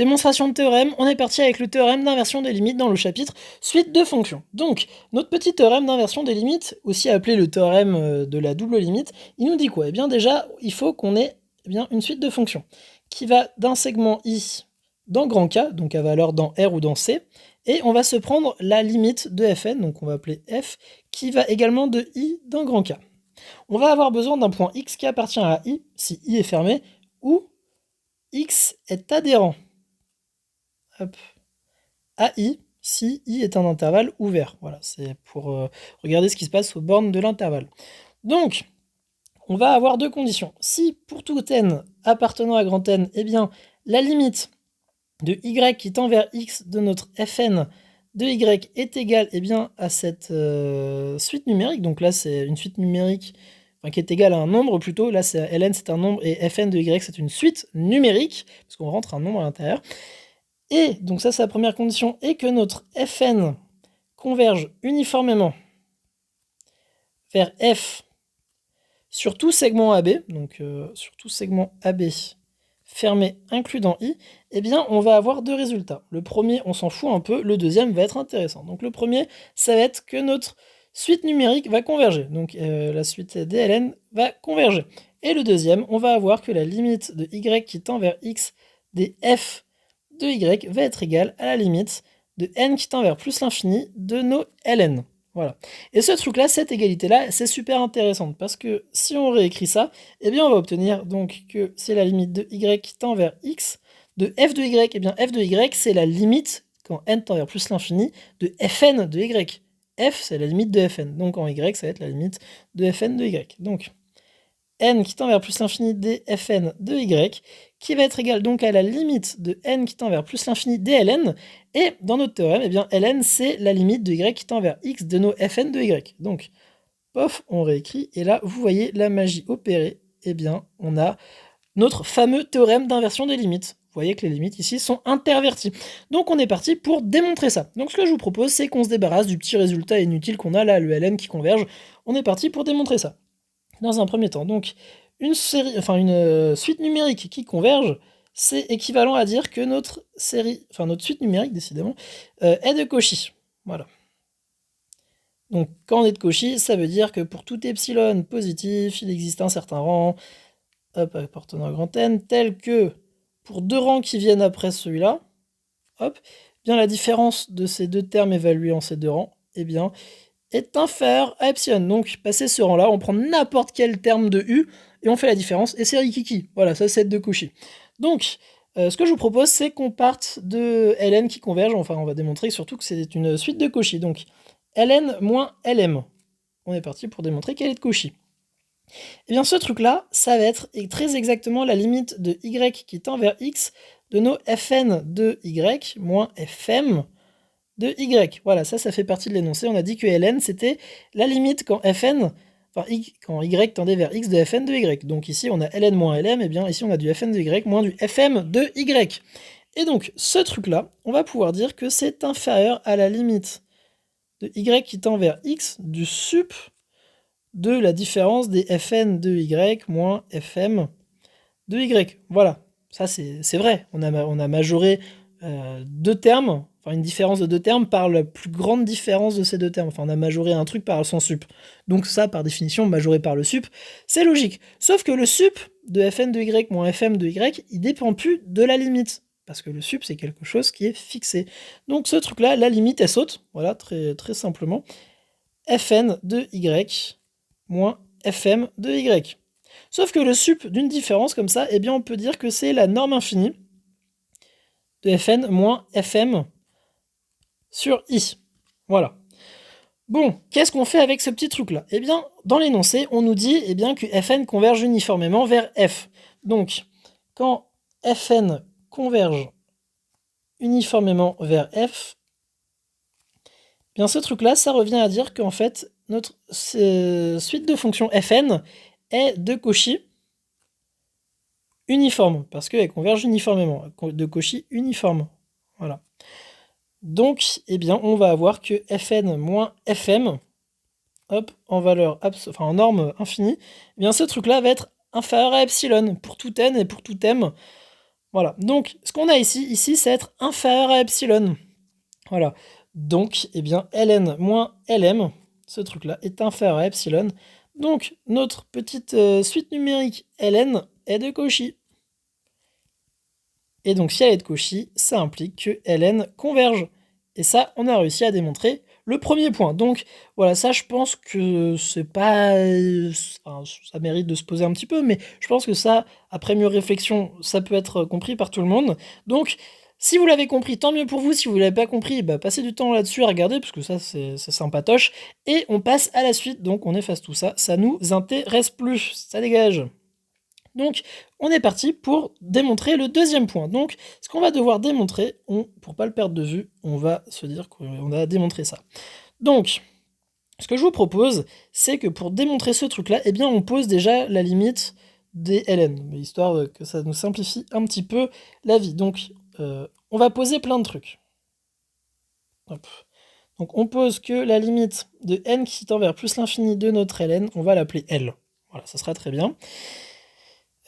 Démonstration de théorème, on est parti avec le théorème d'inversion des limites dans le chapitre suite de fonctions. Donc, notre petit théorème d'inversion des limites, aussi appelé le théorème de la double limite, il nous dit quoi? Eh bien déjà, il faut qu'on ait une suite de fonctions qui va d'un segment i dans grand K, donc à valeur dans R ou dans C, et on va se prendre la limite de Fn, donc on va appeler F, qui va également de i dans grand K. On va avoir besoin d'un point x qui appartient à i, si i est fermé, ou x est adhérent. Hop. À i, si i est un intervalle ouvert. Voilà, c'est pour regarder ce qui se passe aux bornes de l'intervalle. Donc, on va avoir deux conditions. Si pour tout n appartenant à grand N, eh bien, la limite de y qui tend vers x de notre fn de y est égale à cette suite numérique. Donc là, c'est une suite numérique qui est égale à un nombre plutôt. Là, ln, c'est un nombre et fn de y, c'est une suite numérique, parce qu'on rentre un nombre à l'intérieur. Et donc ça, c'est la première condition, et que notre Fn converge uniformément vers F sur tout segment AB, donc sur tout segment AB fermé inclus dans I, eh bien on va avoir deux résultats. Le premier, on s'en fout un peu, le deuxième va être intéressant. Donc le premier, ça va être que notre suite numérique va converger, donc la suite DLN va converger. Et le deuxième, on va avoir que la limite de Y qui tend vers X des F de y va être égal à la limite de n qui tend vers plus l'infini de nos ln. Voilà. Et ce truc-là, cette égalité-là, c'est super intéressante parce que si on réécrit ça, eh bien on va obtenir donc que c'est la limite de y qui tend vers x de f de y. Eh bien f de y, c'est la limite, quand n tend vers plus l'infini, de fn de y. F, c'est la limite de fn. Donc en y, ça va être la limite de fn de y. Donc n qui tend vers plus l'infini des fn de y, qui va être égal donc à la limite de n qui tend vers plus l'infini des ln, et dans notre théorème, eh bien, ln c'est la limite de y qui tend vers x de nos fn de y. Donc, pof, on réécrit, et là, vous voyez la magie opérer, eh bien, on a notre fameux théorème d'inversion des limites. Vous voyez que les limites ici sont interverties. Donc on est parti pour démontrer ça. Donc ce que je vous propose, c'est qu'on se débarrasse du petit résultat inutile qu'on a là, le ln qui converge. On est parti pour démontrer ça. Dans un premier temps, donc une suite numérique qui converge, c'est équivalent à dire que notre suite numérique, décidément, est de Cauchy. Voilà. Donc quand on est de Cauchy, ça veut dire que pour tout epsilon positif, il existe un certain rang, appartenant à grand N, tel que pour deux rangs qui viennent après celui-là, bien la différence de ces deux termes évalués en ces deux rangs, est inférieur à epsilon. Donc, passer ce rang-là, on prend n'importe quel terme de U, et on fait la différence, et c'est rikiki. Voilà, ça c'est de Cauchy. Donc, ce que je vous propose, c'est qu'on parte de Ln qui converge, enfin on va démontrer surtout que c'est une suite de Cauchy. Donc, Ln moins Lm. On est parti pour démontrer qu'elle est de Cauchy. Et bien ce truc-là, ça va être très exactement la limite de y qui tend vers x de nos fn de y moins fm de y. Voilà, ça fait partie de l'énoncé. On a dit que ln, c'était la limite quand fn, quand y tendait vers x de fn de y. Donc ici, on a ln moins lm, et bien ici, on a du fn de y moins du fm de y. Et donc, ce truc-là, on va pouvoir dire que c'est inférieur à la limite de y qui tend vers x du sup de la différence des fn de y moins fm de y. Voilà, ça c'est vrai. On a majoré deux termes, une différence de deux termes par la plus grande différence de ces deux termes. Enfin, on a majoré un truc par son sup. Donc ça, par définition, majoré par le sup, c'est logique. Sauf que le sup de fn de y moins fm de y, il dépend plus de la limite. Parce que le sup, c'est quelque chose qui est fixé. Donc ce truc-là, la limite, elle saute. Voilà, très, très simplement. Fn de y moins fm de y. Sauf que le sup d'une différence comme ça, on peut dire que c'est la norme infinie de fn moins fm sur i. Voilà. Bon, qu'est-ce qu'on fait avec ce petit truc-là? Dans l'énoncé, on nous dit que fn converge uniformément vers f. Donc, quand fn converge uniformément vers f, ce truc-là, ça revient à dire qu'en fait, notre suite de fonctions fn est de Cauchy uniforme, parce qu'elle converge uniformément, de Cauchy uniforme. Voilà. Donc, on va avoir que fn moins fm, en valeur en norme infinie, ce truc-là va être inférieur à epsilon pour tout n et pour tout m Voilà, donc ce qu'on a ici, c'est être inférieur à epsilon. Voilà, donc, eh bien, ln moins lm, ce truc-là, est inférieur à epsilon. Donc, notre petite suite numérique ln est de Cauchy. Et donc, si elle est de Cauchy, ça implique que ln converge. Et ça, on a réussi à démontrer le premier point. Donc, voilà, ça, je pense que c'est pas... Enfin, ça mérite de se poser un petit peu, mais je pense que ça, après mieux réflexion, ça peut être compris par tout le monde. Donc, si vous l'avez compris, tant mieux pour vous. Si vous l'avez pas compris, bah, passez du temps là-dessus à regarder, parce que ça, c'est sympatoche. Et on passe à la suite, donc on efface tout ça. Ça nous intéresse plus, ça dégage. Donc, on est parti pour démontrer le deuxième point. Donc, ce qu'on va devoir démontrer, pour pas le perdre de vue, on va se dire qu'on a démontré ça. Donc, ce que je vous propose, c'est que pour démontrer ce truc-là, eh bien, on pose déjà la limite des ln, histoire que ça nous simplifie un petit peu la vie. Donc, on va poser plein de trucs. Hop. Donc, on pose que la limite de n qui tend vers plus l'infini de notre ln, on va l'appeler L. Voilà, ça sera très bien.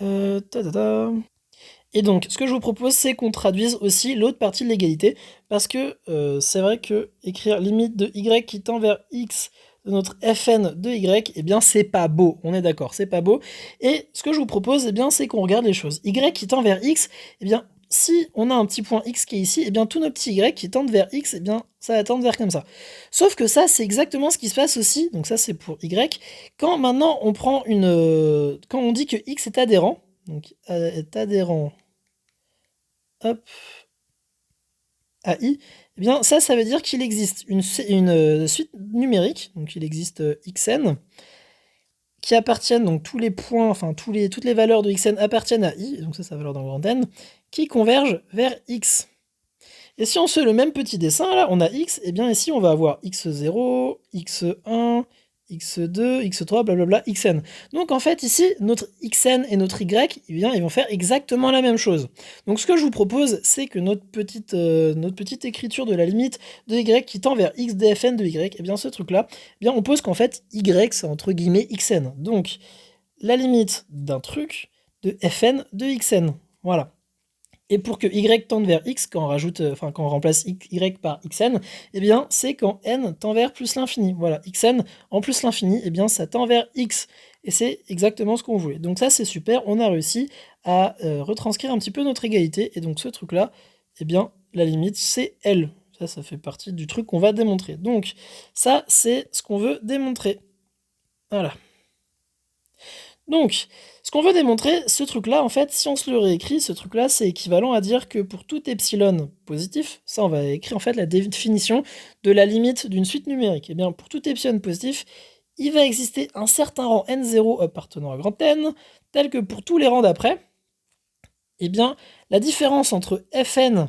Et donc, ce que je vous propose, c'est qu'on traduise aussi l'autre partie de l'égalité, parce que c'est vrai que écrire limite de y qui tend vers x de notre fn de y, eh bien c'est pas beau, on est d'accord, c'est pas beau. Et ce que je vous propose, eh bien c'est qu'on regarde les choses. Y qui tend vers x, eh bien si on a un petit point x qui est ici, eh bien tous nos petits y qui tendent vers x, eh bien ça va tendre vers comme ça. Sauf que ça, c'est exactement ce qui se passe aussi, donc ça c'est pour y, quand maintenant on prend quand on dit que x est adhérent, donc est adhérent, hop, à i, eh bien ça veut dire qu'il existe une suite numérique, donc il existe xn, qui appartiennent, donc tous les points, enfin toutes les valeurs de xn appartiennent à i, donc ça c'est la valeur d'un grand n, qui convergent vers x. Et si on fait le même petit dessin, là, on a x, et bien ici on va avoir x0, x1, x2, x3, blablabla, xn. Donc en fait ici, notre xn et notre y, eh bien, ils vont faire exactement la même chose. Donc ce que je vous propose, c'est que notre petite écriture de la limite de y qui tend vers x dfn de y, eh bien ce truc-là, eh bien on pose qu'en fait y c'est entre guillemets xn. Donc la limite d'un truc de fn de xn. Voilà. Et pour que y tende vers x, quand on remplace y par xn, eh bien c'est quand n tend vers plus l'infini. Voilà, xn en plus l'infini, eh bien ça tend vers x. Et c'est exactement ce qu'on voulait. Donc ça c'est super, on a réussi à retranscrire un petit peu notre égalité. Et donc ce truc-là, eh bien la limite c'est L. Ça fait partie du truc qu'on va démontrer. Donc ça c'est ce qu'on veut démontrer. Voilà. Donc, ce qu'on veut démontrer, ce truc-là, en fait, si on se le réécrit, ce truc-là, c'est équivalent à dire que pour tout epsilon positif, ça on va écrire en fait la définition de la limite d'une suite numérique. Et bien, pour tout epsilon positif, il va exister un certain rang n0 appartenant à grand N, tel que pour tous les rangs d'après, et bien, la différence entre fn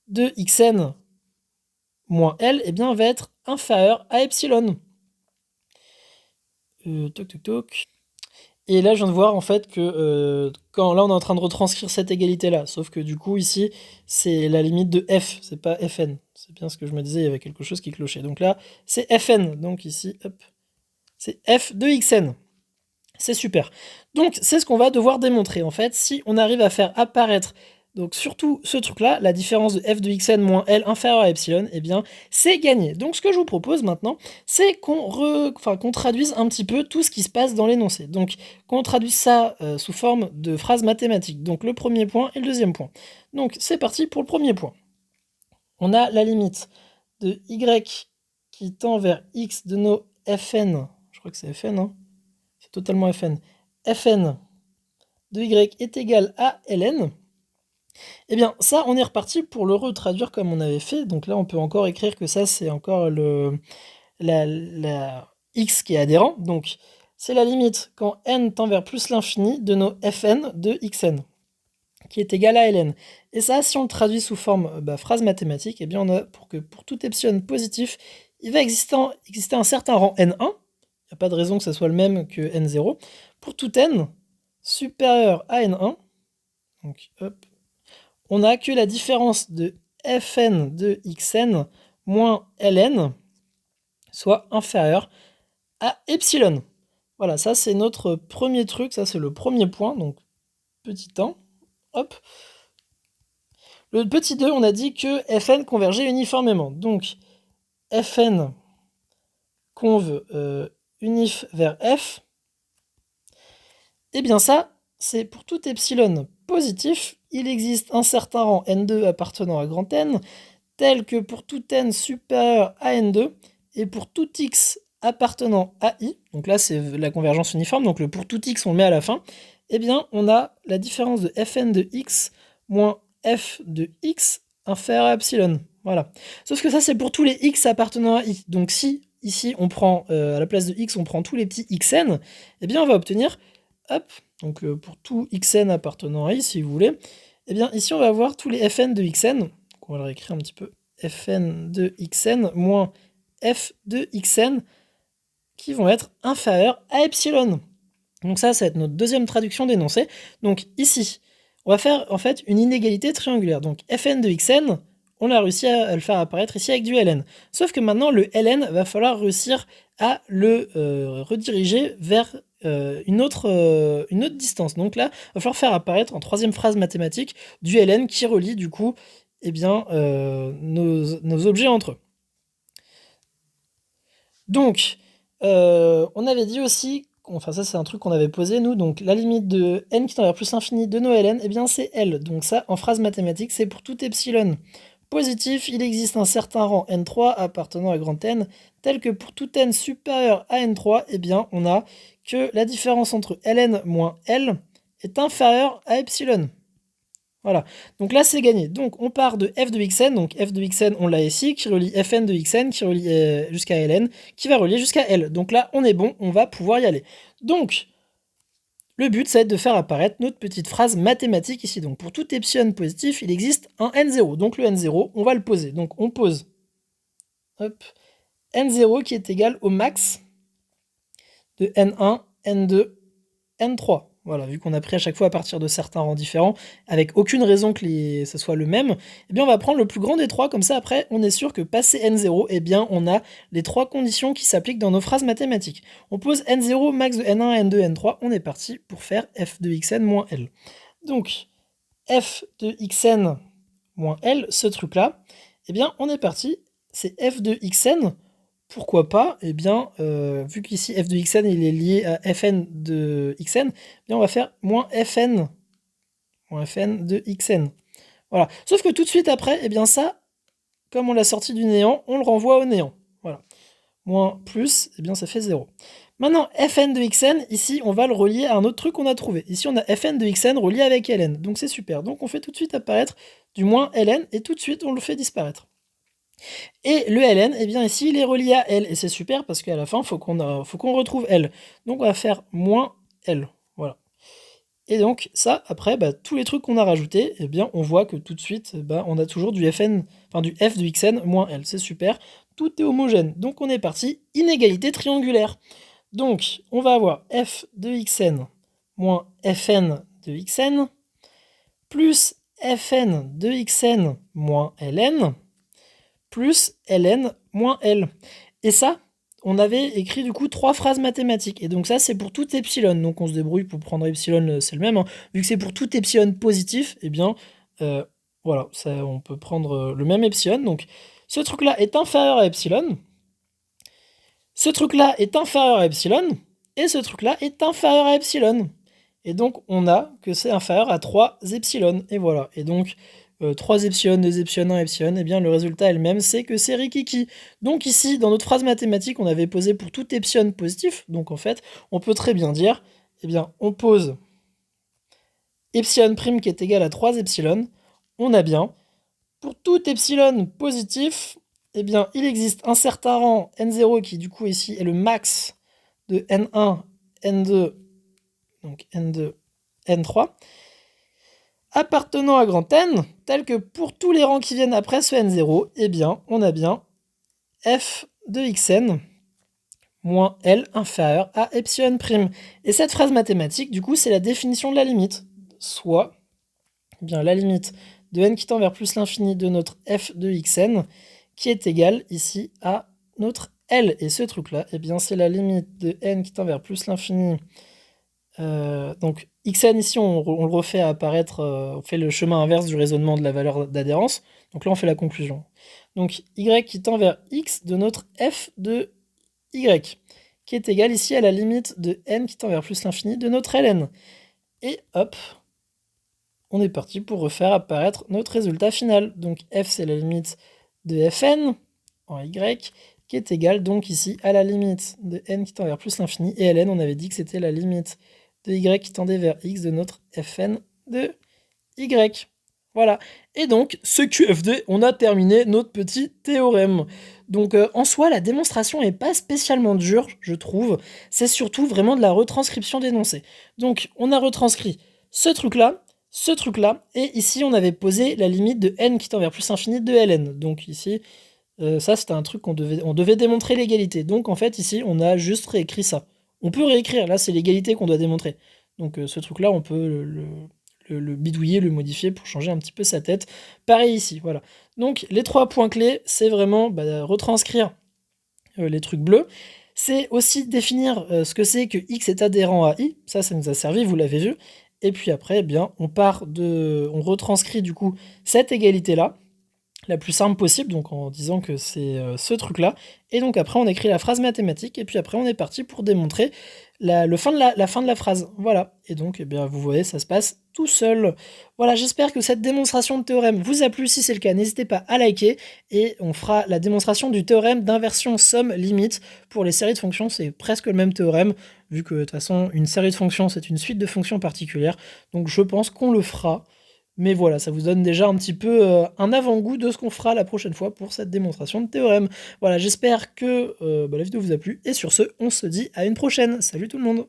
de xn moins L, et bien, va être inférieure à epsilon. Toc toc toc. Et là, je viens de voir en fait que quand là, on est en train de retranscrire cette égalité-là, sauf que du coup, ici, c'est la limite de f, c'est pas fn. C'est bien ce que je me disais, il y avait quelque chose qui clochait. Donc là, c'est fn. Donc ici, hop, c'est f de xn. C'est super. Donc, c'est ce qu'on va devoir démontrer en fait. Si on arrive à faire apparaître, donc surtout ce truc-là, la différence de f de xn moins L inférieur à epsilon, eh bien, c'est gagné. Donc, ce que je vous propose maintenant, c'est qu'on traduise un petit peu tout ce qui se passe dans l'énoncé. Donc, qu'on traduise ça sous forme de phrases mathématiques. Donc, le premier point et le deuxième point. Donc, c'est parti pour le premier point. On a la limite de y qui tend vers x de nos fn. Je crois que c'est fn, hein. C'est totalement fn. Fn de y est égal à ln. Eh bien, ça, on est reparti pour le retraduire comme on avait fait. Donc là, on peut encore écrire que ça, c'est encore la x qui est adhérent. Donc, c'est la limite quand n tend vers plus l'infini de nos fn de xn, qui est égal à ln. Et ça, si on le traduit sous forme phrase mathématique, eh bien, on a pour tout epsilon positif, il va exister un certain rang n1. Il n'y a pas de raison que ça soit le même que n0. Pour tout n supérieur à n1, donc hop, on n'a que la différence de fn de xn moins ln, soit inférieur à epsilon. Voilà, ça c'est notre premier truc, ça c'est le premier point, donc petit 1. hop. Le petit 2, on a dit que Fn convergeait uniformément. Donc, Fn conv unif vers F, et bien ça, c'est pour tout epsilon positif, il existe un certain rang n2 appartenant à grand N, tel que pour tout n supérieur à n2, et pour tout x appartenant à i, donc là c'est la convergence uniforme, donc le pour tout x on le met à la fin, eh bien on a la différence de Fn de x moins f de x inférieur à epsilon. Voilà. Sauf que ça c'est pour tous les x appartenant à i. Donc si ici on prend à la place de x on prend tous les petits xn, eh bien on va obtenir, hop, donc pour tout xn appartenant à i si vous voulez, eh bien ici on va avoir tous les fn de xn, donc on va le réécrire un petit peu, fn de xn moins f de xn qui vont être inférieurs à epsilon. Donc ça va être notre deuxième traduction d'énoncé. Donc ici, on va faire en fait une inégalité triangulaire. Donc Fn de Xn, on a réussi à le faire apparaître ici avec du Ln. Sauf que maintenant, le Ln, va falloir réussir à le rediriger vers une autre distance. Donc là, il va falloir faire apparaître en troisième phrase mathématique du Ln qui relie du coup eh bien, nos objets entre eux. Donc, on avait dit aussi, enfin ça c'est un truc qu'on avait posé nous, donc la limite de n qui tend vers plus l'infini de nos ln, eh bien c'est L. Donc ça, en phrase mathématique, c'est pour tout epsilon positif, il existe un certain rang n3 appartenant à grand N, tel que pour tout n supérieur à n3, eh bien on a que la différence entre ln moins L est inférieure à epsilon. Voilà, donc là c'est gagné. Donc on part de f de xn, donc f de xn on l'a ici, qui relie fn de xn, qui relie jusqu'à ln, qui va relier jusqu'à L. Donc là on est bon, on va pouvoir y aller. Donc le but ça va être de faire apparaître notre petite phrase mathématique ici. Donc pour tout epsilon positif, il existe un n0. Donc le n0, on va le poser. Donc on pose hop, n0 qui est égal au max de n1, n2, n3. Voilà, vu qu'on a pris à chaque fois à partir de certains rangs différents, avec aucune raison que ça soit le même, eh bien on va prendre le plus grand des trois, comme ça après on est sûr que passé n0, eh bien on a les trois conditions qui s'appliquent dans nos phrases mathématiques. On pose n0, max de n1, n2, n3, on est parti pour faire f de xn moins L. Donc f de xn moins L, ce truc là, eh bien on est parti, c'est f de xn. Pourquoi pas? Eh bien, vu qu'ici f de xn il est lié à fn de xn, eh bien on va faire moins fn de xn. Voilà. Sauf que tout de suite après, eh bien ça, comme on l'a sorti du néant, on le renvoie au néant. Voilà. Moins plus, eh bien ça fait 0. Maintenant, fn de xn, ici, on va le relier à un autre truc qu'on a trouvé. Ici, on a fn de xn relié avec ln. Donc c'est super. Donc on fait tout de suite apparaître du moins ln, et tout de suite, on le fait disparaître. Et le ln, eh bien ici, il est relié à L, et c'est super parce qu'à la fin, faut qu'on retrouve L. Donc on va faire moins L, voilà. Et donc ça, après, tous les trucs qu'on a rajoutés, eh bien on voit que tout de suite, on a toujours du fn, enfin du f de xn moins L, c'est super. Tout est homogène, donc on est parti, inégalité triangulaire. Donc on va avoir f de xn moins fn de xn, plus fn de xn moins ln, plus ln moins L. Et ça, on avait écrit du coup 3 phrases mathématiques. Et donc ça, c'est pour tout epsilon. Donc on se débrouille pour prendre epsilon, c'est le même. Hein. Vu que c'est pour tout epsilon positif, eh bien, voilà, ça, on peut prendre le même epsilon. Donc ce truc-là est inférieur à epsilon. Ce truc-là est inférieur à epsilon. Et ce truc-là est inférieur à epsilon. Et donc on a que c'est inférieur à 3 epsilon. Et voilà. Et donc 3 epsilon, 2 epsilon, 1 epsilon, et bien le résultat est le même, c'est que c'est rikiki. Donc ici, dans notre phrase mathématique, on avait posé pour tout epsilon positif, donc en fait, on peut très bien dire, eh bien, on pose epsilon prime qui est égal à 3 epsilon, on a bien, pour tout epsilon positif, eh bien, il existe un certain rang n0 qui du coup ici est le max de n1, n2, donc n2, n3, appartenant à grand N, tel que pour tous les rangs qui viennent après ce n0, eh bien, on a bien f de xn moins L inférieur à epsilon prime. Et cette phrase mathématique, du coup, c'est la définition de la limite. Soit, eh bien, la limite de n qui tend vers plus l'infini de notre f de xn, qui est égale ici à notre L. Et ce truc-là, eh bien, c'est la limite de n qui tend vers plus l'infini Donc xn ici, on le refait apparaître, on fait le chemin inverse du raisonnement de la valeur d'adhérence. Donc là, on fait la conclusion. Donc y qui tend vers x de notre f de y, qui est égal ici à la limite de n qui tend vers plus l'infini de notre ln. Et hop, on est parti pour refaire apparaître notre résultat final. Donc f, c'est la limite de fn en y, qui est égal donc ici à la limite de n qui tend vers plus l'infini, et ln, on avait dit que c'était la limite de y qui tendait vers x de notre fn de y. Voilà. Et donc, ce QFD, on a terminé notre petit théorème. Donc, en soi, la démonstration n'est pas spécialement dure, je trouve. C'est surtout vraiment de la retranscription d'énoncés. Donc, on a retranscrit ce truc-là, et ici, on avait posé la limite de n qui tend vers plus infini de ln. Donc ici, ça, c'était un truc on devait démontrer l'égalité. Donc, en fait, ici, on a juste réécrit ça. On peut réécrire, là, c'est l'égalité qu'on doit démontrer. Donc, ce truc-là, on peut le bidouiller, le modifier pour changer un petit peu sa tête. Pareil ici, voilà. Donc, les 3 points clés, c'est vraiment retranscrire les trucs bleus. C'est aussi définir ce que c'est que x est adhérent à i. Ça nous a servi, vous l'avez vu. Et puis après, eh bien, on retranscrit du coup cette égalité-là, la plus simple possible, donc en disant que c'est ce truc-là. Et donc après, on écrit la phrase mathématique, et puis après, on est parti pour démontrer la fin de la phrase. Voilà. Et donc, eh bien, vous voyez, ça se passe tout seul. Voilà, j'espère que cette démonstration de théorème vous a plu. Si c'est le cas, n'hésitez pas à liker, et on fera la démonstration du théorème d'inversion somme-limite pour les séries de fonctions. C'est presque le même théorème, vu que de toute façon, une série de fonctions, c'est une suite de fonctions particulières. Donc je pense qu'on le fera. Mais voilà, ça vous donne déjà un petit peu un avant-goût de ce qu'on fera la prochaine fois pour cette démonstration de théorème. Voilà, j'espère que la vidéo vous a plu, et sur ce, on se dit à une prochaine. Salut tout le monde!